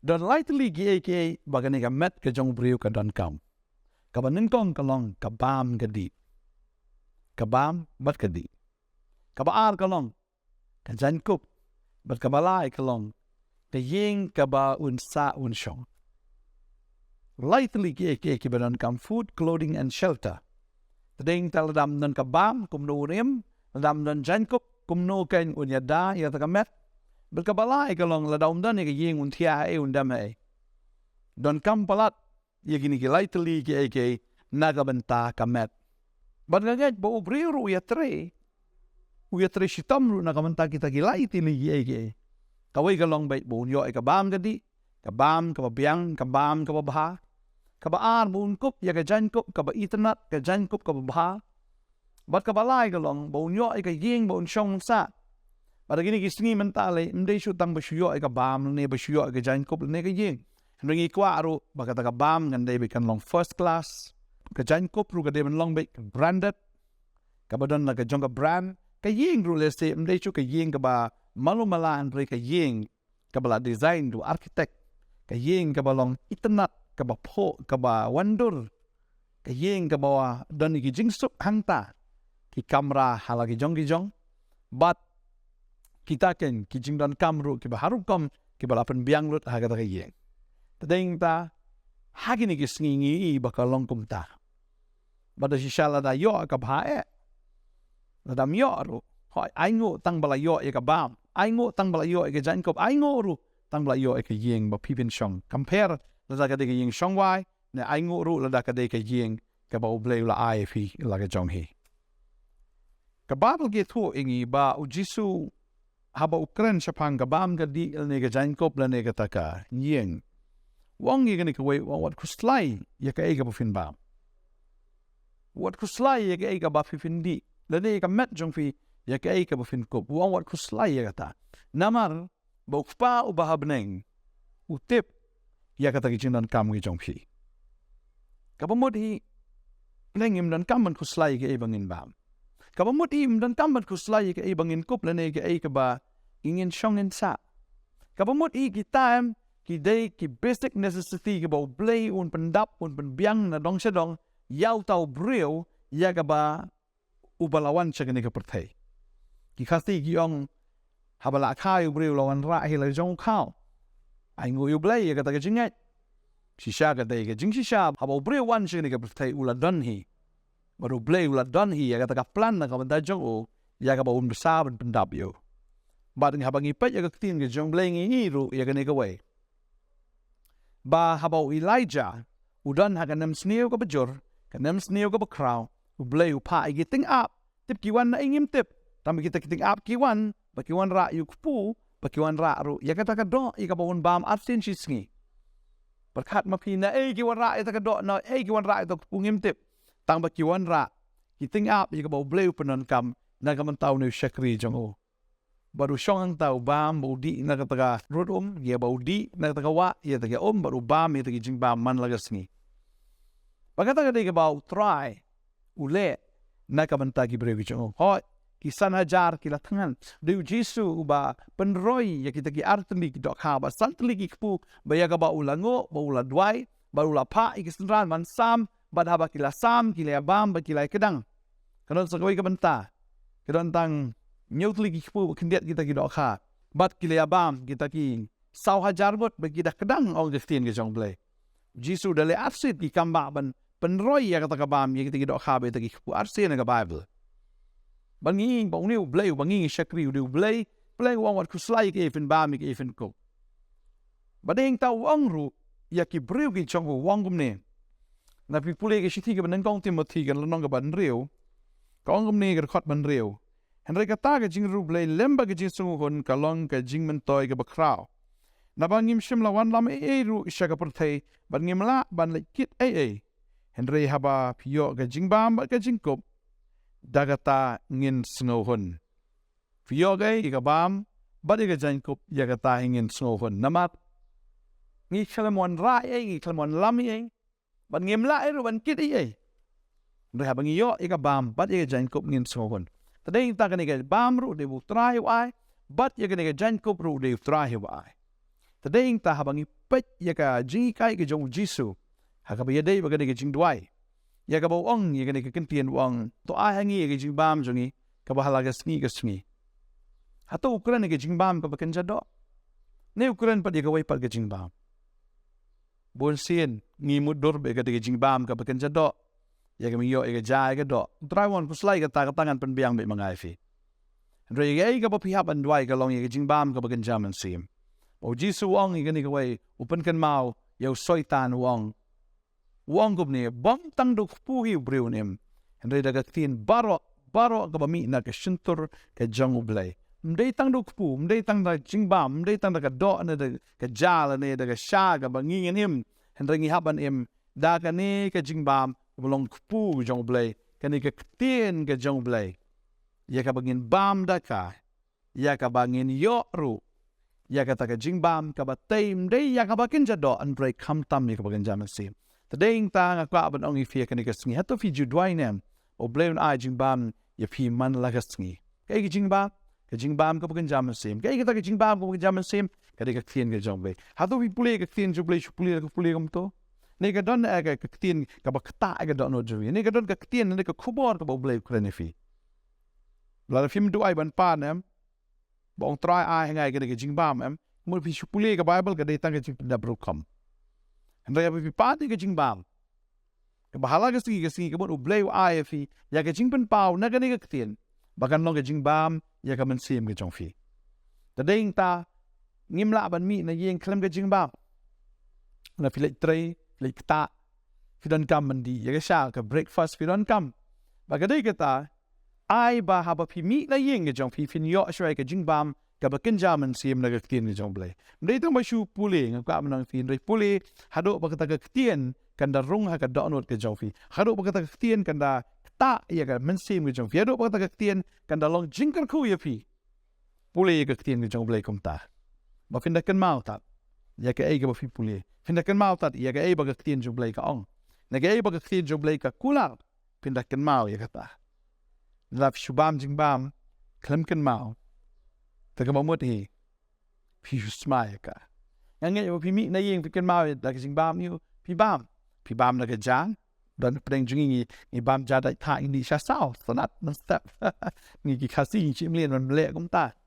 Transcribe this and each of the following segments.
Don lightly kiei bagani ka met ka jong briew ka donkam. Kaba ningkong kalong kabam gadi. Kabam bat gadi. Kaba ar kalong ka jankup bat kabalai kalong ka ying kaba unsa unshong. Lightly kiei ba donkam food, clothing and shelter. Tading taladam don kabam kumno urim, ladam don jankup kumno kain unyada yata ka met. Berkabalai kalong ladam don ka ying untia undamai. Don kam palat yagini ki lightly kiei nagabenta kamet. But ngaget bo briew uyatre shitam ru nagamenta kita ki lightly kiei. Kawai kalong bait bo unyo kabam gadi, kabam kababiang, kabam kababha. Kabaar bo unkup ya ka jankup kaba internet ka jankup kababha. But kabalai kalong bo unyo ka ying bo unshong sa. Pada gini kisngi mentale mde syutang basyo ka bam ne basyo ka jankup ne ka ying. Ringi kwa ru bakata ka bam ngande bikan long first class. Ka jankup ru ka de long bik branded. Ka badon na ka jong ka brand ka ying ru le se mde syu ka ying ka ba malumalaan re ka ying ka bala design du architect. Ka ying ka balong internet ka ba po ka ba wandur. Ka ying ka ba don ki jingsup hangta. Ki kamera halagi jong. But kita ken kijing dan kamru ki baharum kom ki balapan biang lut ha kata yeng. Tadeng ta hagini ki sngingi bakalong kum ta. Bada si shala da yo ka bhae. Ladam yo ru. Hoi aingo tang bala yo ka bam. Aingo tang bala yo ka jankop. Aingo ru tang bala yo ka yeng ba pipin shong. Compare lada ka de ka yeng shong wai ne aingo ru lada ka de ka yeng ka ba ublay la ai fi la ka jong hi. Ka babel ge thu ingi ba ujisu haba ukren sapang kabam gadi ne ka jankop la ne ka taka yeng. Wong yi gani ka wei wat kuslai ya ka ega bufin bam. Wat kuslai ya ka ega ba fifin di. La ne ka met jong fi ya ka ega bufin kup. Wong wat kuslai ya kata. Namar ba ukpa u bahabneng. Utip ya kata ki jinan kam ki jong fi. Kapamod hi nengim dan kaman kuslai ka ebangin bam. Kapamod hi dan kaman kuslai ka ebangin kup la ne ka ega ba ingin shongin sa. Kapamod i kita ki day ki basic necessity ki ba blay un pendap un penbiang na dong sedong yaw tau briew ya ka ba ubalawan siya gani ka pertay. Ki kasi ki yong habala kayo briew lawan ra hila jong kao. Ay nguyo blay ya ka taga jingay. Sisya ka day ka jing sisya haba briew wan siya gani ka pertay uladon hi. Baru blay uladon hi ya ka taga plan na ka banda jong o ya ka ba un besaban pendap yo. Baring habang ipet ya kaktin ka jong blay ngiru ya gani ka way. Ba habaw Elijah, udan ha kanam sniyo ka bajur, kanam sniyo ka bakraw, ublay upa ay giting up, tip kiwan na ingim tip, tama kita kiting up kiwan, bakiwan ra yukpu, bakiwan ra ru, ya kata ka do, ikabawon bam arsin sisngi. Berkat mapina, kiwan ra ita ka do, na kiwan ra ita kungim tip, tang bakiwan ra, kiting up, ikabaw blay upanon kam, nagamantaw na yung syakri jong o. Baru syong ang tau bam baudi na kataga rodom ya baudi na kataga wa ya taga baru bam ya taga jing bam man lagas ni. Pagkataga day kabaw try ule na kamantagi breve jong hot kisan hajar kilatangan dew Jesu ba penroy ya kita ki artli ki dok ha ba santli ki kpu ba ya kabaw ulango ba uladwai ba ulapa ikisenran man sam ba haba kilasam kilaya bam ba kilay kedang kanon sa kawai kabanta kadon tang nyutli ki kpu kendiat kita ki dok ha bat kilaya bam kita ki saw hajar bot ba kita kedang ong gestin ke jong blay Jesu dale arsit ki kamba ban penroy ya kata kabam ya kita ki dok ha ba kita ki kpu arsit na ka Bible banging ba uniu blay banging syakri u blay wang wat kuslai ki even bam ki even ko badeng tau wang ru ya ki briew ki jong wang gumne na pi pule ki shiti ka ban Nongthymmai kan lanong ka ban riu ka ong gumne ka khot ban riu Henry kata ka jing rublay lemba ka jing sunguhon kalong ka jing mentoy ka bakraw. Nabangim sim lawan lam ru isya ka pertay bangim la ban lekit Henry haba piyo ka jing bam ka jing kop dagata ngin sunguhon. Piyo ka ka bam bat ka jing kop ya kata ngin sunguhon. Namat ngi kalamon ra ngi kalamon lam bangim la ru ban kit Henry haba ngiyo ka bam bat ka jing kop ngin sunguhon. Tadeng ta kaniga bam ru de bu try wai but ya kaniga jan kop ru de try wai Tadeng ta habang ipet ya ka jing kai ke jong Jisu. Hakabaya day bagay ke jing duai. Ya ka bawang ya ka ni kentien wang to ai hangi ke jing bam jongi ka bahalaga sngi ke sngi. Hato ukuran ke jing bam ka bakan jado. Ne ukuran pa di ka wai pa ke jing bam. Bonsin ngi mudur be ka ke jing bam ka bakan jado. Ya ka miyo ya ka jai ka do. Trawon puslai ka ta tangan penbiang be mangai fi. Andre ya ka pa pihapan duai ka long ya ka jing bam ka bakan jaman sim. O Jisu wang ya ka ni ka wai upan kan mau ya soitan wang. Wang gub ni bang tang duk puhi briew nim. Andre daga tin baro ka bami na ka shintur ka jong ublay. Mday tang duk pu, mday tang da jingbam, mday tang da ka do na da ka jala ni da ka sha ka bangingin him. Andre ngi haban im da ka ni ka jingbam belong pu jong ublay. Ka ni ka tin ka jong ublay. Ya ka bangin bam da ka. Ya ka bangin yo ru. Ya ka ta ka jingbam ka batay mday ya ka bakin jado andre kam tam ya ka bagin jaman sim. Tadeng ta nga kwa aban ong ifia kanika sngi. Hato fi judwai nem. O bleun ai jingbam ya fi man laga sngi. Kaya ki jingbam. Ka jingbam ka bagan jaman sim. Kaya kita ka jingbam ka bagan jaman sim. Kaya ka ktien ka jong blay. Hato fi puli ka ktien jong blay. Shupuli ka puli ka mto. Ne ka don ka ktien ka bakta ka don no jong. Ne ka don ka ktien ne ka khubor ka ba blay ka ne fi. Lala fi mdu ai ban pa nem. Bong try ai ngai ka jingbam em. Mo fi shupuli ka Bible ka datang ka jing donkam. Andai apa pipati ke jing bam. Ke bahala ke segi ke bon ublay ai fi ya ke jing pen pau na ke ni ke ktien. Bahkan long ke jing bam ya ke mensim ke jong fi. Tadeng ta ngimla ban mi na yeng klem ke jing bam. Na fi lek tray, lek ta fi don kam mandi ya ke sha ke breakfast fi don kam. Bagadai kata ai ba haba fi mi na yeng ke jong fi fin yo shwai ke jing bam ka bakin jaman sim na ktien ni jong blay. Mday tang basyu puli nga kwa manang fin ray puli hado ba kata ktien kanda rung ha ka donot ke jong fi. Hado ba kata ktien kanda ta ya ka mensim ke jong fi. Hado ba kata ktien kanda long jingkar ku ya fi. Puli ka ktien ke jong blay kum ta. Ba findakan mau tat. Ya ka ay ka ba fi puli. Findakan mau tat ya ka ay ba ka ktien jong blay ka ong. Na ka ay ba ka ktien jong blay ka kular. Findakan mau ya kata. Laf shubam jingbam klemkan mau. Taka mamut hi. Pi smaya ka. Yang ngay pi mi na yeng pikan mau da ka jingbam ni pi bam. Pi bam na ka jang. Dan pedeng jungi ni bam jada ta ini sha sao. Sanat na step. Ni ki kasi chim lien man lek kum ta.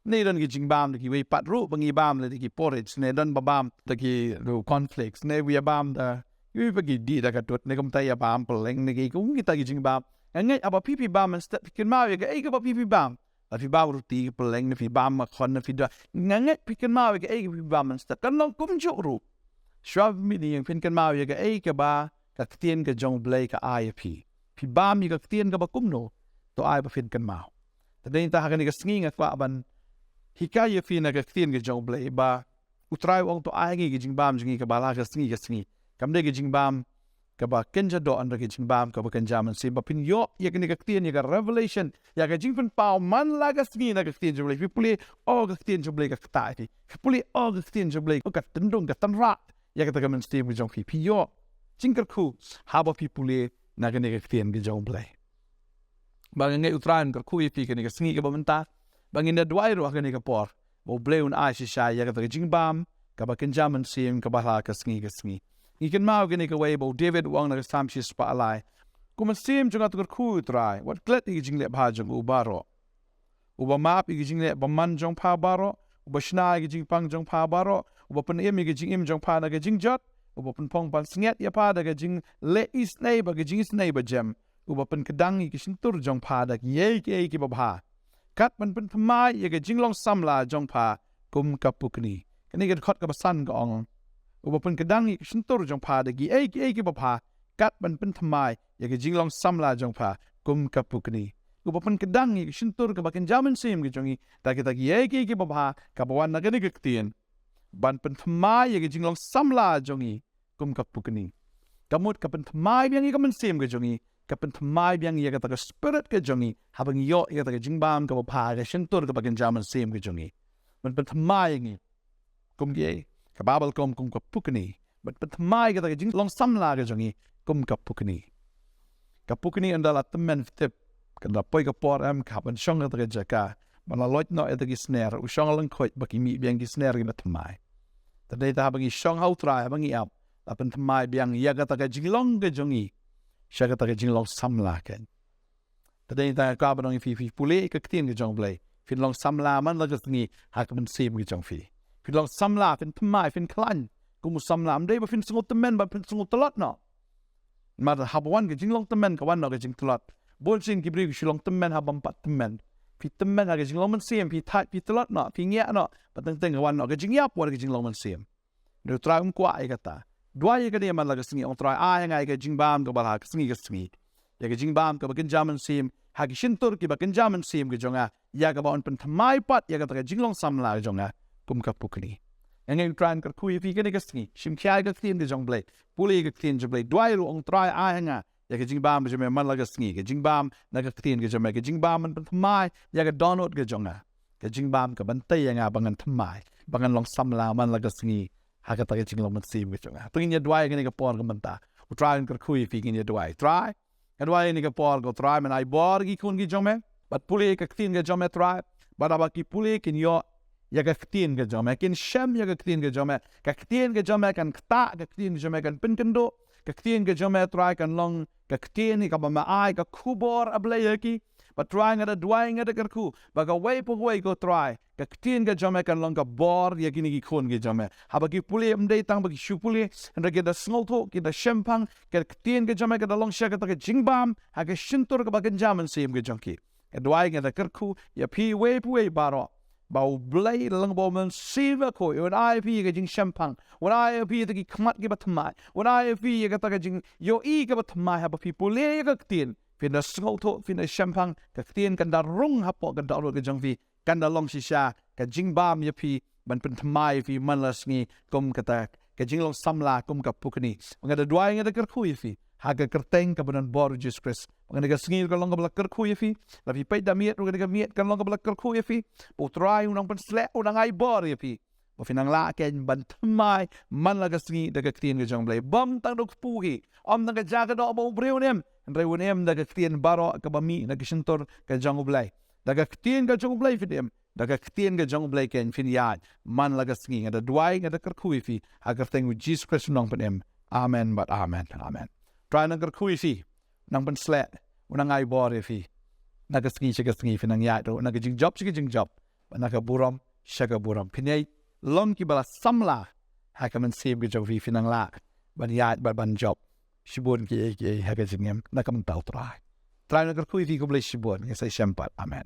Ni don ki jingbam ki we pat ru bangi bam le ki porridge ne don babam ta ki ru cornflakes ne we bam da. Yu pagi di da ka tot ne kum ta ya bam peleng ne ki kum kita ki jingbam. Yang ngay apa pi bam man step pikan mau ya ka ai ka ba pi bam. La fi bam roti peleng na fi bam makon na fi da nganget pikan mau ke ai fi bam sta kan long kum jo ru shwab mi ni yang pikan mau ke ai ke ba ka ktien ke jong blay ka ai fi bam ka ktien ka ba kum no to ai ba fin kan mau tadin ta hakan ka sngi nga kwa ban hikaya fi na ka ktien ke jong blay ba utrai wong to ai ke jing bam jing ka bala ka sngi kam de ke jing bam ka ba kenja do andra ke jing bam ka ba kenja man si ba pin yo ya ke ni ka ktien ya ka revelation ya ka jing pen pau man la ka sngi na ka ktien jong blay fi puli o ka ktien jong blay ka ta fi puli o ka ktien jong blay o ka tendung ka tanra ya ka ta ka man stem jong fi yo jing ka ku ha ba fi puli na ka ni ka ktien ke jong blay ba ngai utran ka ku fi ka ni ka sngi ka ba menta ba ngi na dwai ro ka ni ka por bo blay un a shi sha ya ka ta jing bam ka ba kenja man sim ka ba la ka sngi Ikan mau gini ka way bo David wang na sam shi spa alai. Kuma sim junga tukar ku try. What glet i jing le ba jong ubaro. Uba map i jing le ba man jong pa baro. Uba shna i jing pang jong pa baro. Uba pen im i jing im jong pa na ga jing jot. Uba pen pong pan snget ya pa da ga jing le is nei ba ga jing is nei ba jem. Uba pen kedang i kishin tur jong pa da ye ki ba ba. Kat pen pemai ya ga jing long samla jong pa kum kapukni. Kani ga khot ka ba san ka ong. Uba pen kedang i shintur jong pa da gi ki ba pa kat ban pen thamai ya ge jinglong samla jong pa kum kapukni uba pen kedang i shintur ka bakin jaman sim ge jongi ta gi ki ba pa ka bawan na ge ni ktien ban pen thamai ya ge jinglong samla jongi kum kapukni kamut ka pen thamai biang i ka man sim ge jongi ka pen thamai biang ya ka spirit ge jongi habang yo ya ta ge jingbam ka ba pa ge shintur ka bakin jaman sim ge jongi ban pen thamai ngi kum ge ka babal kum ka pukni but mai ka jing long samla ka jongi kum ka pukni andala temen tip ka da poi ka por am ka ban shong ka jaka mana loit no eta ki snare u shong lang khoi baki mi biang ki snare ki mai Tadi ta bangi Shillong hau try bangi ap. Lapan Nongthymmai biang ia kata ke Shillong ke jongi. Sia kata ke Shillong samla kan. Tadi ta ka banong fi pule ke ktien ke jong blai. Fin long samla man la ke ngi ha ke sim ke jong fi. Fin long samla fin Nongthymmai fin klan. Kumu samla am dei ba fin sungut temen ba fin sungut telot no. Mata habawan ke Shillong temen kawan no ke jing telot. Bol sin ki briew Shillong temen habam pat temen. Fi temen ha ke Shillong man sim fi tat fi telot no fi ngia no. Pateng kawan no ke jing yap wa ke Shillong man sim. Dia try kwa kata. Dua ye kadi man la ke sengi ong try ngai ke jing bam ke bala ke sengi ke sengi. Ya ke jing bam ke bakin jaman sim ha ke shintur ki bakin jaman sim ke jonga. Ya ke baon Nongthymmai pat ya kata ke Shillong samla ke jonga. Kum ka pukni. Yang try ke kui fi ke ke sengi. Shim kiai ke ktien ke jong blai. Puli ke ktien je blai. Dua ye ong try nga. Ya ke jing bam je man la ke sengi ke jing bam na ke ktien ke jong ke jing bam Nongthymmai ya ke donut ke jonga. Ke jing bam ke Bantei nga bangan Nongthymmai. Bangan long samla man la ke sengi. Haga taga Shillong man sim gitu nga. Tungin ya dua yang ni kapor ke menta. Utrai kan kui fikin ya dua. Try. Dua yang ni kapor ke try man ai bor gi kun gi jome. Bat puli ke ktien ke jome try. Bat aba ki puli kin yo ya ke ktien ke jome. Kin shem ya ke ktien ke jome. Ke ktien ke jome kan kta ke ktien ke jome kan pinkendo. Ke ktien ke jome try kan long ke ktien ni ka ba ma ai ka Khubor ablay ki. But trying at a dwaying at a kerku, baga way po way go try. Ka ktien ke jome kan long ka bor ya gini ki kun ke jome. Haba ki puli mday tang bagi shupuli, and the get the snolto, get the shempang, get ktien ke jome ka the long shaka ke jingbam, ha ke shintur ka bagan jaman sim ke jonki. Ka dwaying at a kerku, ya pi way po way baro. Bau blay lang bo man siva ko, when I pi ke jing shempang, when I pi the ki kmat ke batmai, when I pi ke ta ke jing yo e ke batmai haba pi puli ke ktien. Fina snolto, fina shempang, ka ktien kan da rung hapo kan da ro ke jong fi, kan da long shisha, ka jingbam ya pi, ban Nongthymmai fi man la sngi, kum kata, ka jinglong samla, kum ka pukni. Mga da dua nga da kerkui fi, ha ka kerteng ka banan boru Jesus Christ. Mga da sngi ka long ka bala kerkui fi, la fi pait da miet, mga da miet kan long ka bala kerkui fi, putrai unang pansle, unang ay bor ya fi. O finang la ken ban Nongthymmai, man la ka sngi da ka ktien ka jong blay, bam tang dok puhi, om nang ka jaga do mo briew nem. Rewunem daga ktien baro ka bami daga shintor ka jong blay. Daga ktien ka jong blay fidim. Daga ktien ka jong blay ken finiad. Man laga sngi ngada duay ngada kerkui fi. Agar tengu Jesus Christ nong penem. Amen but amen. Amen. Try nang kerkui fi. Nang pen slet. Unang ay bore fi. Naga sngi siya ka sngi fi nang yad. Naga jing job siya ka jing job. Naga buram siya ka buram. Pinay lon ki bala samla. Haka man save ka jong fi nang la. Ban yad ban job. Shibon kiei haga jingem nakam tau try. Try na kerkui fi ko blay shibon. Ngasay siyempat. Amen.